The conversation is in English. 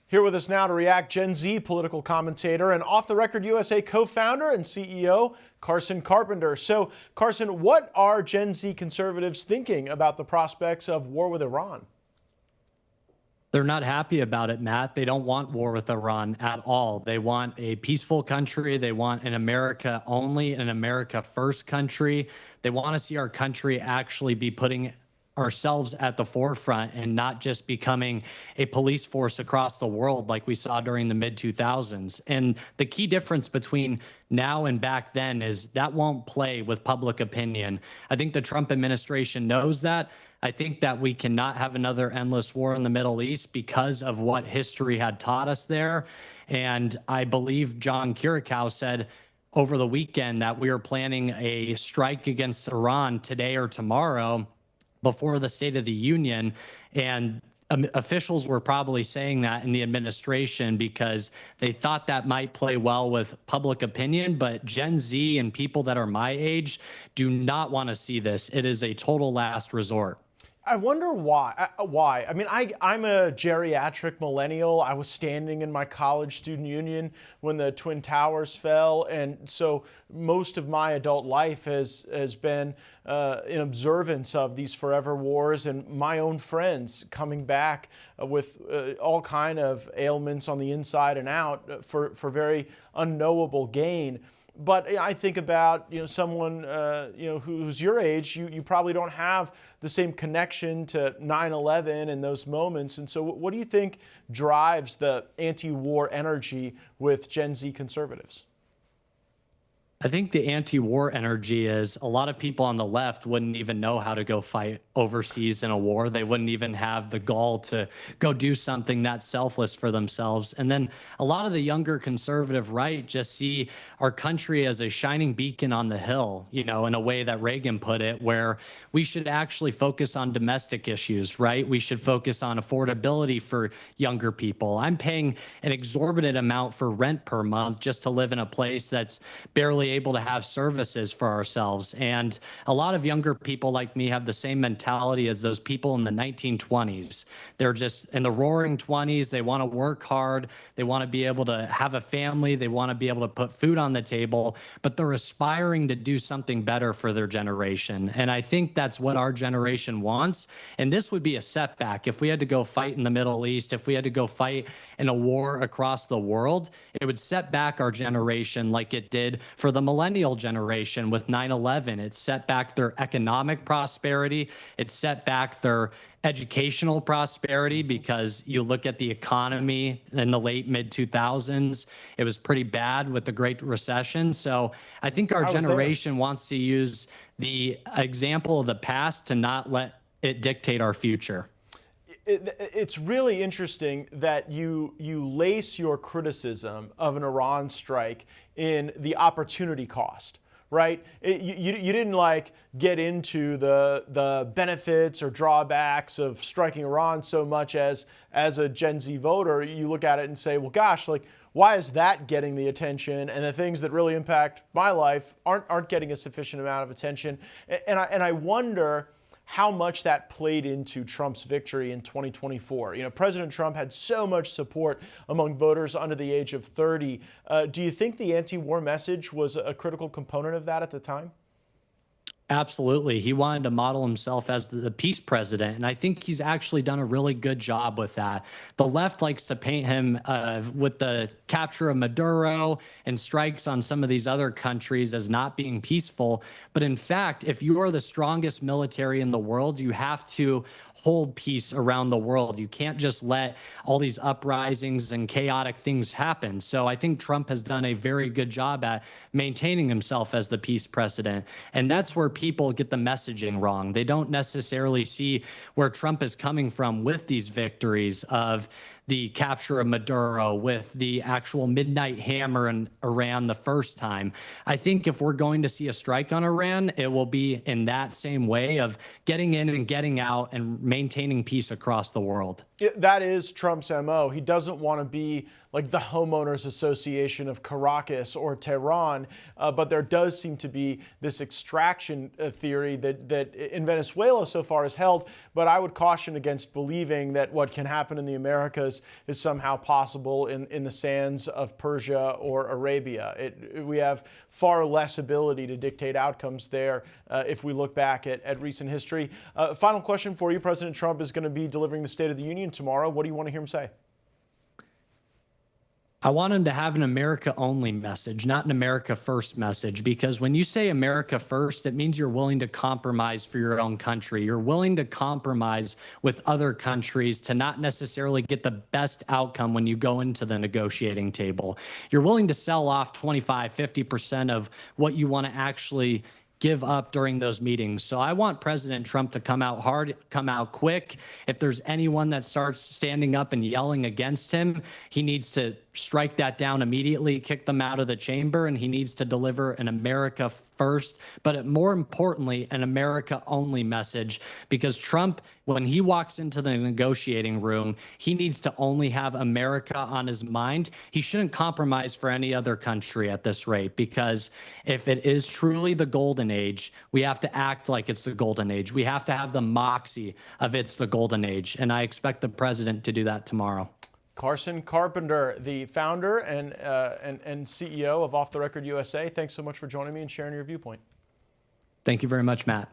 Here with us now to react, Gen Z political commentator and Off the Record USA co-founder and CEO, Carson Carpenter. So, Carson, what are Gen Z conservatives thinking about the prospects of war with Iran? They're not happy about it, Matt. They don't want war with Iran at all. They want a peaceful country. They want an America only, an America first country. They want to see our country actually be putting ourselves at the forefront and not just becoming a police force across the world like we saw during the mid-2000s. And the key difference between now and back then is that won't play with public opinion. I think the Trump administration knows that. I think that we cannot have another endless war in the Middle East because of what history had taught us there. And I believe John Kiriakou said over the weekend that we are planning a strike against Iran today or tomorrow before the State of the Union. And officials were probably saying that in the administration because they thought that might play well with public opinion. But Gen Z and people that are my age do not want to see this. It is a total last resort. I wonder why. I mean, I'm a geriatric millennial. I was standing in my college student union when the Twin Towers fell, and so most of my adult life has been in observance of these forever wars, and my own friends coming back with all kind of ailments on the inside and out for very unknowable gain. But I think about someone who's your age. You probably don't have the same connection to 9/11 and those moments. And so, what do you think drives the anti-war energy with Gen Z conservatives? I think the anti-war energy is a lot of people on the left wouldn't even know how to go fight overseas in a war. They wouldn't even have the gall to go do something that selfless for themselves. And then a lot of the younger conservative right just see our country as a shining beacon on the hill, in a way that Reagan put it, where we should actually focus on domestic issues, right? We should focus on affordability for younger people. I'm paying an exorbitant amount for rent per month just to live in a place that's barely able to have services for ourselves. And a lot of younger people like me have the same mentality as those people in the 1920s. They're just in the roaring 20s. They want to work hard. They want to be able to have a family. They want to be able to put food on the table, but they're aspiring to do something better for their generation. And I think that's what our generation wants. And this would be a setback. If we had to go fight in the Middle East, if we had to go fight in a war across the world, it would set back our generation like it did for the millennial generation with 9/11. It set back their economic prosperity. It set back their educational prosperity because you look at the economy in the late mid-2000s, it was pretty bad with the Great Recession. So I think our generation wants to use the example of the past to not let it dictate our future. It's really interesting that you lace your criticism of an Iran strike in the opportunity cost, right? You didn't get into the benefits or drawbacks of striking Iran so much as a Gen Z voter, you look at it and say, well, gosh, why is that getting the attention? And the things that really impact my life aren't getting a sufficient amount of attention. And I wonder how much that played into Trump's victory in 2024. President Trump had so much support among voters under the age of 30. Do you think the anti-war message was a critical component of that at the time? Absolutely. He wanted to model himself as the peace president, and I think he's actually done a really good job with that. The left likes to paint him with the capture of Maduro and strikes on some of these other countries as not being peaceful. But in fact, if you are the strongest military in the world, you have to hold peace around the world. You can't just let all these uprisings and chaotic things happen. So I think Trump has done a very good job at maintaining himself as the peace president. And that's where people get the messaging wrong. They don't necessarily see where Trump is coming from with these victories of the capture of Maduro, with the actual midnight hammer in Iran the first time. I think if we're going to see a strike on Iran, it will be in that same way of getting in and getting out and maintaining peace across the world. That is Trump's MO. He doesn't want to be like the homeowners association of Caracas or Tehran, but there does seem to be this extraction theory that in Venezuela so far is held. But I would caution against believing that what can happen in the Americas is somehow possible in the sands of Persia or Arabia. We have far less ability to dictate outcomes there if we look back at recent history. Final question for you. President Trump is going to be delivering the State of the Union tomorrow. What do you want to hear him say? I want him to have an America only message, not an America first message, because when you say America first, it means you're willing to compromise for your own country. You're willing to compromise with other countries to not necessarily get the best outcome when you go into the negotiating table. You're willing to sell off 25, 50% of what you want to actually give up during those meetings. So I want President Trump to come out hard, come out quick. If there's anyone that starts standing up and yelling against him, he needs to strike that down immediately, kick them out of the chamber, and he needs to deliver an America first, but more importantly, an America only message, because Trump, when he walks into the negotiating room, he needs to only have America on his mind. He shouldn't compromise for any other country at this rate, because if it is truly the golden age, we have to act like it's the golden age. We have to have the moxie of it's the golden age, and I expect the president to do that tomorrow. Carson Carpenter, the founder and CEO of Off the Record USA. Thanks so much for joining me and sharing your viewpoint. Thank you very much, Matt.